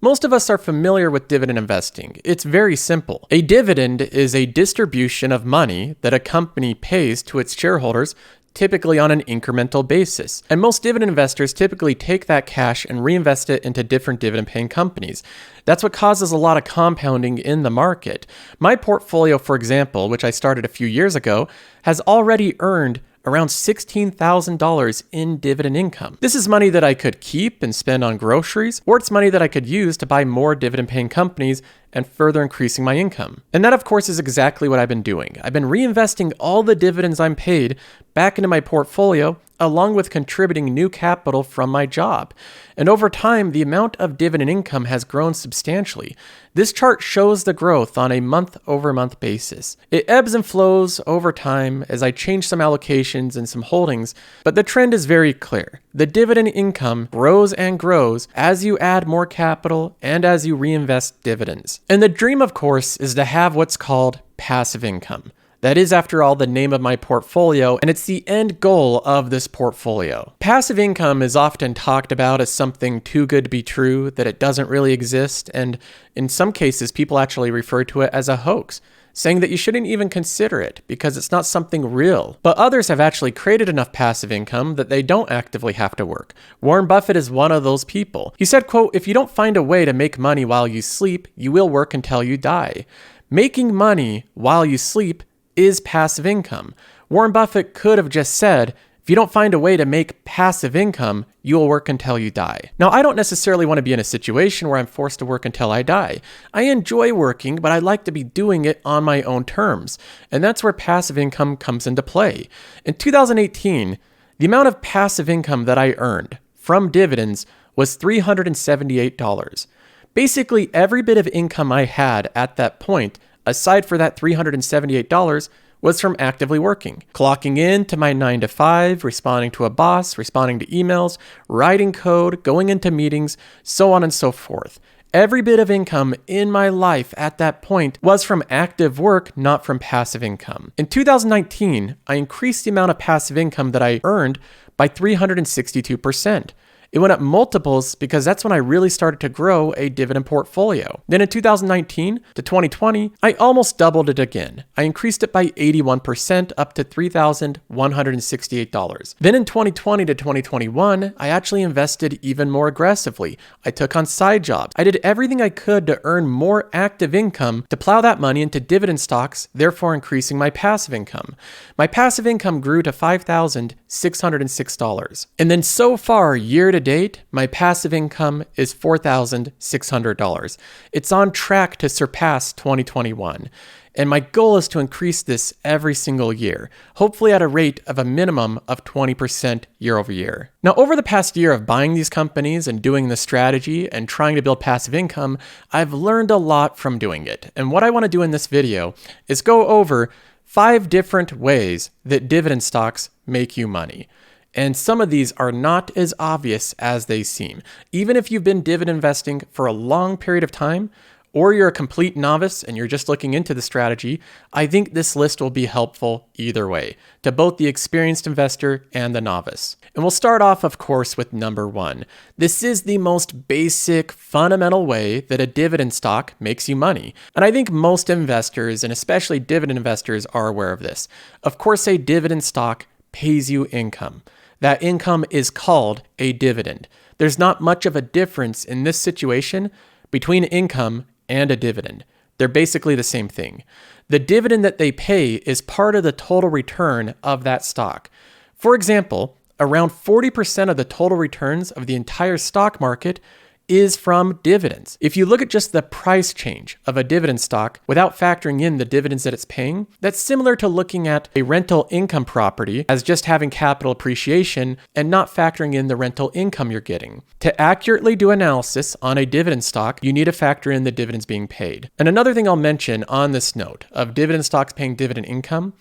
Most of us are familiar with dividend investing. It's very simple. A dividend is a distribution of money that a company pays to its shareholders, typically on an incremental basis. And most dividend investors typically take that cash and reinvest it into different dividend-paying companies. That's what causes a lot of compounding in the market. My portfolio, for example, which I started a few years ago, has already earned around $16,000 in dividend income. This is money that I could keep and spend on groceries, or it's money that I could use to buy more dividend-paying companies and further increasing my income. And that, of course, is exactly what I've been doing. I've been reinvesting all the dividends I'm paid back into my portfolio, along with contributing new capital from my job. And over time, the amount of dividend income has grown substantially. This chart shows the growth on a month-over-month basis. It ebbs and flows over time as I change some allocations and some holdings, but the trend is very clear. The dividend income grows and grows as you add more capital and as you reinvest dividends. And the dream, of course, is to have what's called passive income. That is, after all, the name of my portfolio, and it's the end goal of this portfolio. Passive income is often talked about as something too good to be true, that it doesn't really exist, and in some cases, people actually refer to it as a hoax, saying that you shouldn't even consider it because it's not something real. But others have actually created enough passive income that they don't actively have to work. Warren Buffett is one of those people. He said, quote, "If you don't find a way to make money while you sleep, you will work until you die." Making money while you sleep is passive income. Warren Buffett could have just said, if you don't find a way to make passive income, you will work until you die. Now, I don't necessarily want to be in a situation where I'm forced to work until I die. I enjoy working, but I like to be doing it on my own terms. And that's where passive income comes into play. In 2018, the amount of passive income that I earned from dividends was $378. Basically, every bit of income I had at that point, aside for that $378, was from actively working, clocking in to my 9 to 5, responding to a boss, responding to emails, writing code, going into meetings, so on and so forth. Every bit of income in my life at that point was from active work, not from passive income. In 2019, I increased the amount of passive income that I earned by 362%. It went up multiples because that's when I really started to grow a dividend portfolio. Then in 2019 to 2020, I almost doubled it again. I increased it by 81% up to $3,168. Then in 2020 to 2021, I actually invested even more aggressively. I took on side jobs. I did everything I could to earn more active income to plow that money into dividend stocks, therefore increasing my passive income. My passive income grew to $5,606. And then so far, year to date, my passive income is $4,600. It's on track to surpass 2021. And my goal is to increase this every single year, hopefully at a rate of a minimum of 20% year over year. Now, over the past year of buying these companies and doing this strategy and trying to build passive income, I've learned a lot from doing it. And what I want to do in this video is go over 5 different ways that dividend stocks make you money. And some of these are not as obvious as they seem. Even if you've been dividend investing for a long period of time, or you're a complete novice and you're just looking into the strategy, I think this list will be helpful either way, to both the experienced investor and the novice. And we'll start off, of course, with number 1. This is the most basic, fundamental way that a dividend stock makes you money. And I think most investors, and especially dividend investors, are aware of this. Of course, a dividend stock pays you income. That income is called a dividend. There's not much of a difference in this situation between income and a dividend. They're basically the same thing. The dividend that they pay is part of the total return of that stock. For example, around 40% of the total returns of the entire stock market is from dividends. If you look at just the price change of a dividend stock without factoring in the dividends that it's paying, that's similar to looking at a rental income property as just having capital appreciation and not factoring in the rental income you're getting. To accurately do analysis on a dividend stock, you need to factor in the dividends being paid. And another thing I'll mention on this note of dividend stocks paying dividend income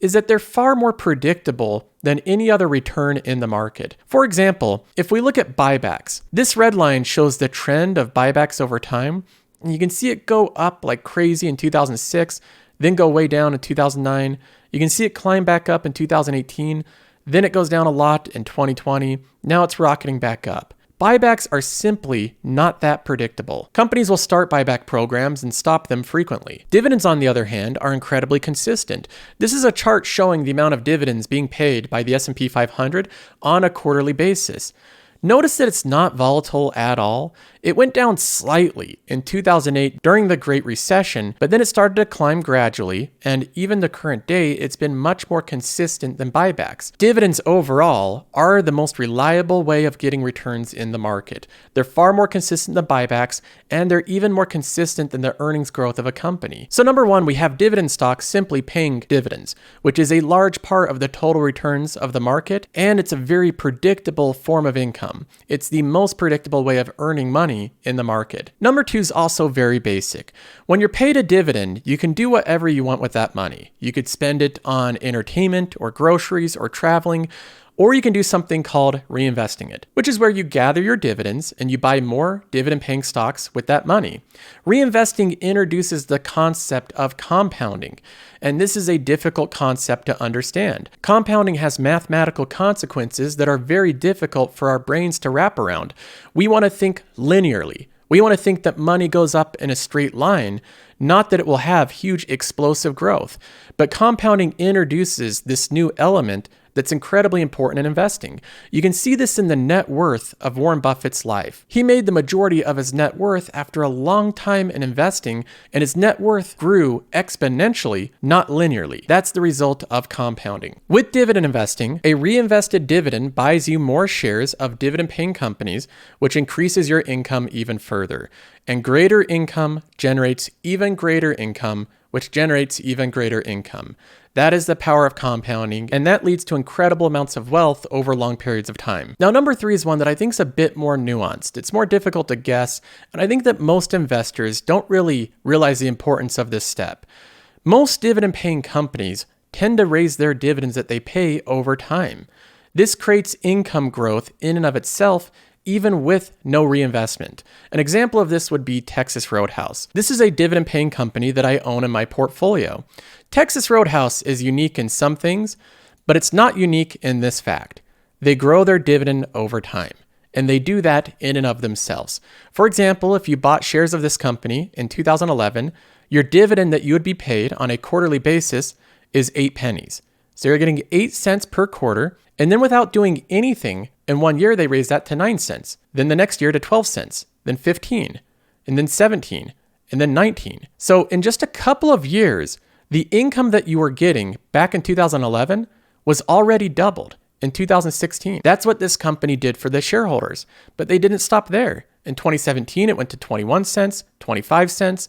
is that they're far more predictable than any other return in the market. For example, if we look at buybacks, this red line shows the trend of buybacks over time. And you can see it go up like crazy in 2006, then go way down in 2009. You can see it climb back up in 2018. Then it goes down a lot in 2020. Now it's rocketing back up. Buybacks are simply not that predictable. Companies will start buyback programs and stop them frequently. Dividends, on the other hand, are incredibly consistent. This is a chart showing the amount of dividends being paid by the S&P 500 on a quarterly basis. Notice that it's not volatile at all. It went down slightly in 2008 during the Great Recession, but then it started to climb gradually, and even the current day, it's been much more consistent than buybacks. Dividends overall are the most reliable way of getting returns in the market. They're far more consistent than buybacks, and they're even more consistent than the earnings growth of a company. So number one, we have dividend stocks simply paying dividends, which is a large part of the total returns of the market, and it's a very predictable form of income. It's the most predictable way of earning money in the market. Number two is also very basic. When you're paid a dividend, you can do whatever you want with that money. You could spend it on entertainment or groceries or traveling, or you can do something called reinvesting it, which is where you gather your dividends and you buy more dividend-paying stocks with that money. Reinvesting introduces the concept of compounding, and this is a difficult concept to understand. Compounding has mathematical consequences that are very difficult for our brains to wrap around. We want to think linearly. We want to think that money goes up in a straight line, not that it will have huge explosive growth. But compounding introduces this new element that's incredibly important in investing. You can see this in the net worth of Warren Buffett's life. He made the majority of his net worth after a long time in investing, and his net worth grew exponentially, not linearly. That's the result of compounding. With dividend investing, a reinvested dividend buys you more shares of dividend-paying companies, which increases your income even further. And greater income generates even greater income, which generates even greater income. That is the power of compounding, and that leads to incredible amounts of wealth over long periods of time. Now, number three is one that I think is a bit more nuanced. It's more difficult to guess, and I think that most investors don't really realize the importance of this step. Most dividend-paying companies tend to raise their dividends that they pay over time. This creates income growth in and of itself, even with no reinvestment. An example of this would be Texas Roadhouse. This is a dividend-paying company that I own in my portfolio. Texas Roadhouse is unique in some things, but it's not unique in this fact. They grow their dividend over time, and they do that in and of themselves. For example, if you bought shares of this company in 2011, your dividend that you would be paid on a quarterly basis is 8 pennies. So you're getting 8 cents per quarter, and then without doing anything, in 1 year they raised that to 9 cents, then the next year to 12 cents, then 15, and then 17, and then 19. So in just a couple of years, the income that you were getting back in 2011 was already doubled in 2016. That's what this company did for the shareholders, but they didn't stop there. In 2017, it went to 21 cents, 25 cents,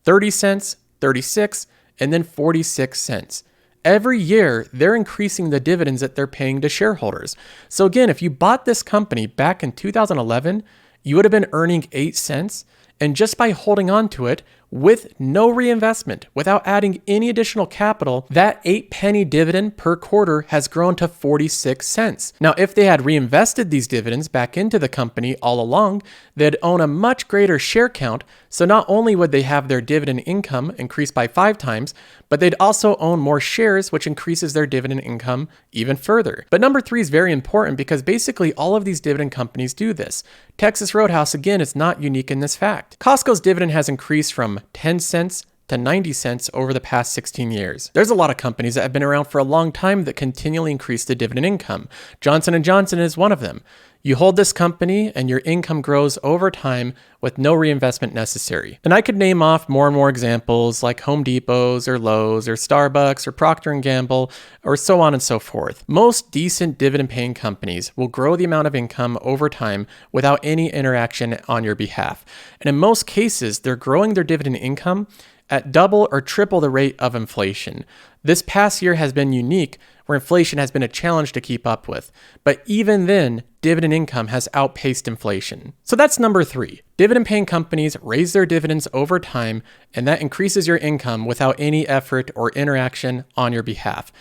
30 cents, 36, and then 46 cents. Every year, they're increasing the dividends that they're paying to shareholders. So again, if you bought this company back in 2011, you would have been earning 8 cents. And just by holding on to it with no reinvestment, without adding any additional capital, that 8-penny dividend per quarter has grown to 46 cents. Now, if they had reinvested these dividends back into the company all along, they'd own a much greater share count. So not only would they have their dividend income increase by 5 times, but they'd also own more shares, which increases their dividend income even further. But number 3 is very important because basically all of these dividend companies do this. Texas Roadhouse, again, is not unique in this fact. Costco's dividend has increased from 10 cents to 90 cents over the past 16 years. There's a lot of companies that have been around for a long time that continually increase the dividend income. Johnson & Johnson is one of them. You hold this company and your income grows over time with no reinvestment necessary. And I could name off more and more examples like Home Depot's or Lowe's or Starbucks or Procter & Gamble or so on and so forth. Most decent dividend-paying companies will grow the amount of income over time without any interaction on your behalf. And in most cases, they're growing their dividend income at double or triple the rate of inflation. This past year has been unique, where inflation has been a challenge to keep up with. But even then, dividend income has outpaced inflation. So that's number 3. Dividend-paying companies raise their dividends over time, and that increases your income without any effort or interaction on your behalf.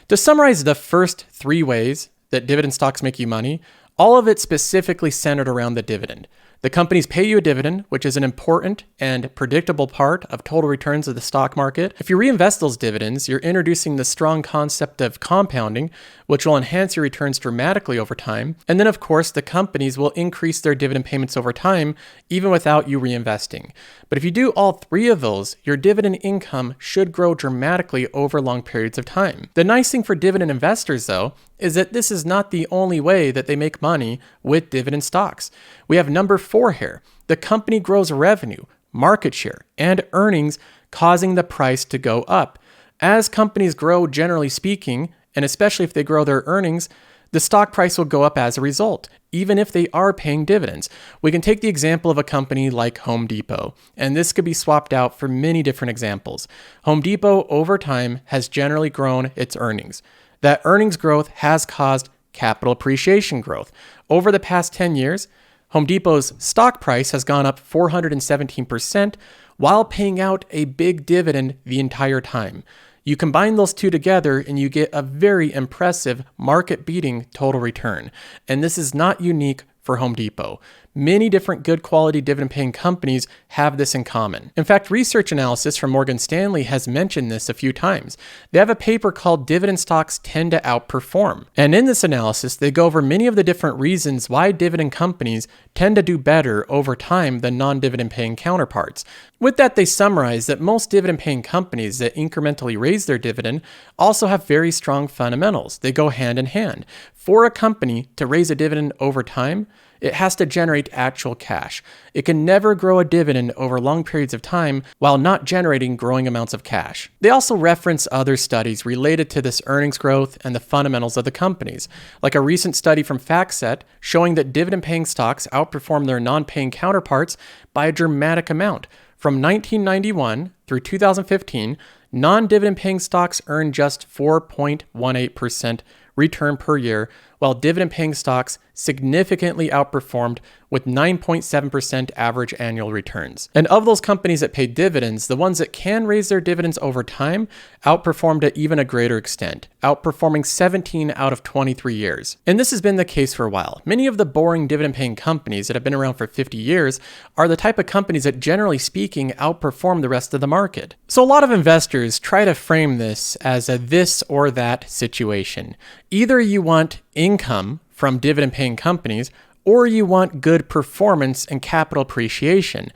To summarize the first 3 ways that dividend stocks make you money, all of it specifically centered around the dividend. The companies pay you a dividend, which is an important and predictable part of total returns of the stock market. If you reinvest those dividends, you're introducing the strong concept of compounding, which will enhance your returns dramatically over time. And then, of course, the companies will increase their dividend payments over time, even without you reinvesting. But if you do all three of those, your dividend income should grow dramatically over long periods of time. The nice thing for dividend investors, though, is that this is not the only way that they make money with dividend stocks. We have number 4 here. The company grows revenue, market share, and earnings, causing the price to go up. As companies grow, generally speaking, and especially if they grow their earnings, the stock price will go up as a result, even if they are paying dividends. We can take the example of a company like Home Depot, and this could be swapped out for many different examples. Home Depot, over time, has generally grown its earnings. That earnings growth has caused capital appreciation growth. Over the past 10 years, Home Depot's stock price has gone up 417% while paying out a big dividend the entire time. You combine those two together and you get a very impressive market-beating total return. And this is not unique for Home Depot. Many different good quality dividend paying companies have this in common. In fact, research analysis from Morgan Stanley has mentioned this a few times. They have a paper called Dividend Stocks Tend to Outperform. And in this analysis, they go over many of the different reasons why dividend companies tend to do better over time than non-dividend paying counterparts. With that, they summarize that most dividend paying companies that incrementally raise their dividend also have very strong fundamentals. They go hand in hand. For a company to raise a dividend over time, it has to generate actual cash. It can never grow a dividend over long periods of time while not generating growing amounts of cash. They also reference other studies related to this earnings growth and the fundamentals of the companies, like a recent study from FactSet showing that dividend-paying stocks outperform their non-paying counterparts by a dramatic amount. From 1991 through 2015, non-dividend-paying stocks earned just 4.18% return per year, while dividend-paying stocks significantly outperformed with 9.7% average annual returns. And of those companies that pay dividends, the ones that can raise their dividends over time outperformed at even a greater extent, outperforming 17 out of 23 years. And this has been the case for a while. Many of the boring dividend-paying companies that have been around for 50 years are the type of companies that, generally speaking, outperform the rest of the market. So a lot of investors try to frame this as a this or that situation. Either you want income from dividend-paying companies, or you want good performance and capital appreciation.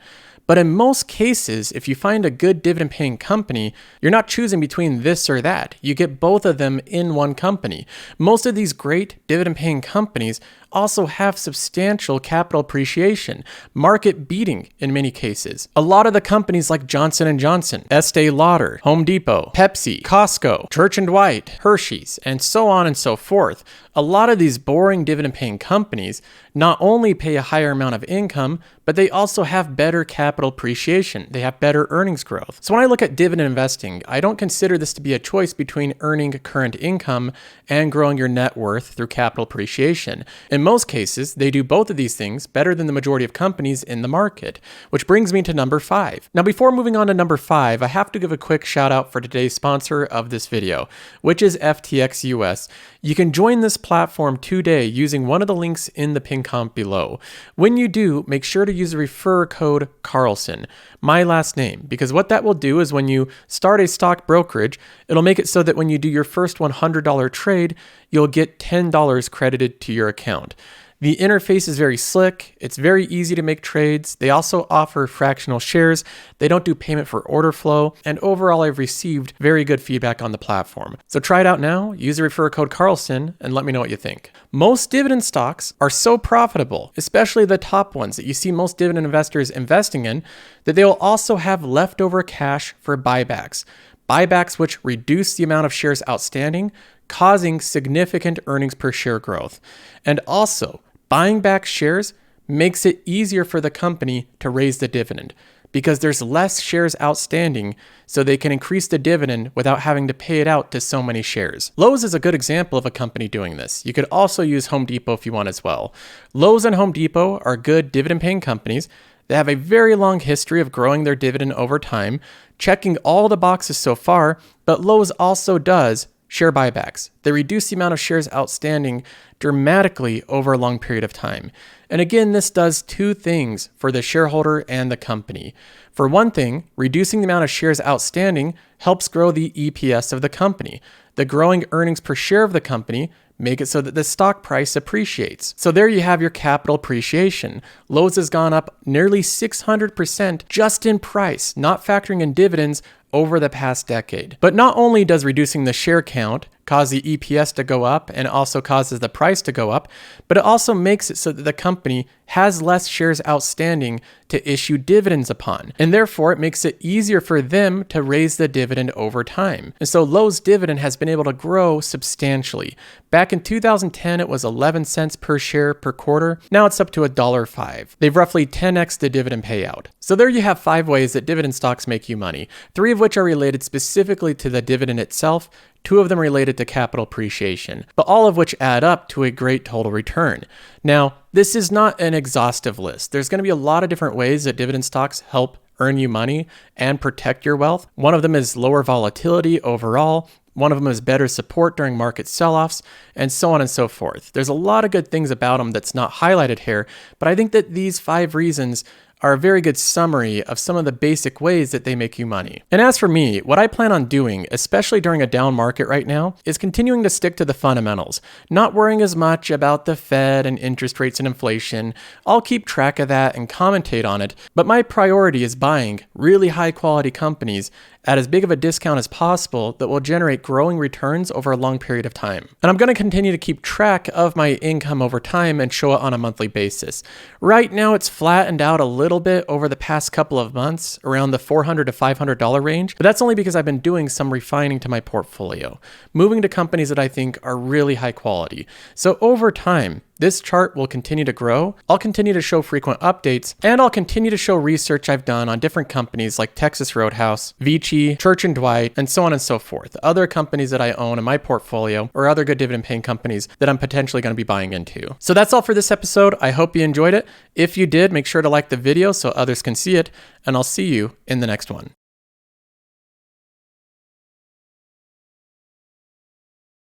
But in most cases, if you find a good dividend-paying company, you're not choosing between this or that. You get both of them in one company. Most of these great dividend-paying companies also have substantial capital appreciation, market beating in many cases. A lot of the companies like Johnson & Johnson, Estee Lauder, Home Depot, Pepsi, Costco, Church & Dwight, Hershey's, and so on and so forth. A lot of these boring dividend-paying companies not only pay a higher amount of income, but they also have better capital appreciation. They have better earnings growth. So when I look at dividend investing, I don't consider this to be a choice between earning current income and growing your net worth through capital appreciation. In most cases, they do both of these things better than the majority of companies in the market, which brings me to number 5. Now, before moving on to number 5, I have to give a quick shout out for today's sponsor of this video, which is FTX US. You can join this platform today using one of the links in the pin comp below. When you do, make sure to use the referrer code Carlson, my last name, because what that will do is when you start a stock brokerage, it'll make it so that when you do your first $100 trade, you'll get $10 credited to your account. The interface is very slick. It's very easy to make trades. They also offer fractional shares. They don't do payment for order flow. And overall, I've received very good feedback on the platform. So try it out now, use the referrer code Carlson, and let me know what you think. Most dividend stocks are so profitable, especially the top ones that you see most dividend investors investing in, that they will also have leftover cash for buybacks. Buybacks which reduce the amount of shares outstanding, causing significant earnings per share growth. And also, buying back shares makes it easier for the company to raise the dividend because there's less shares outstanding, so they can increase the dividend without having to pay it out to so many shares. Lowe's is a good example of a company doing this. You could also use Home Depot if you want as well. Lowe's and Home Depot are good dividend-paying companies. They have a very long history of growing their dividend over time, checking all the boxes so far, but Lowe's also does share buybacks. They reduce the amount of shares outstanding dramatically over a long period of time. And again, this does two things for the shareholder and the company. For one thing, reducing the amount of shares outstanding helps grow the EPS of the company. The growing earnings per share of the company make it so that the stock price appreciates. So there you have your capital appreciation. Lowe's has gone up nearly 600% just in price, not factoring in dividends, over the past decade. But not only does reducing the share count cause the EPS to go up and also causes the price to go up, but it also makes it so that the company has less shares outstanding to issue dividends upon. And therefore, it makes it easier for them to raise the dividend over time. And so Lowe's dividend has been able to grow substantially. Back in 2010, it was 11 cents per share per quarter. Now it's up to $1.05. They've roughly 10x the dividend payout. So there you have 5 ways that dividend stocks make you money, 3 of which are related specifically to the dividend itself, 2 of them related to capital appreciation, but all of which add up to a great total return. Now, this is not an exhaustive list. There's going to be a lot of different ways that dividend stocks help earn you money and protect your wealth. One of them is lower volatility overall. One of them is better support during market sell-offs, and so on and so forth. There's a lot of good things about them that's not highlighted here, but I think that these 5 reasons are a very good summary of some of the basic ways that they make you money. And as for me, what I plan on doing, especially during a down market right now, is continuing to stick to the fundamentals, not worrying as much about the Fed and interest rates and inflation. I'll keep track of that and commentate on it, but my priority is buying really high quality companies at as big of a discount as possible that will generate growing returns over a long period of time. And I'm going to continue to keep track of my income over time and show it on a monthly basis. Right now, it's flattened out a little bit over the past couple of months, around the $400 to $500 range, but that's only because I've been doing some refining to my portfolio, moving to companies that I think are really high quality. So over time, this chart will continue to grow. I'll continue to show frequent updates, and I'll continue to show research I've done on different companies like Texas Roadhouse, Vici, Church & Dwight, and so on and so forth. Other companies that I own in my portfolio, or other good dividend paying companies that I'm potentially going to be buying into. So that's all for this episode. I hope you enjoyed it. If you did, make sure to like the video so others can see it, and I'll see you in the next one.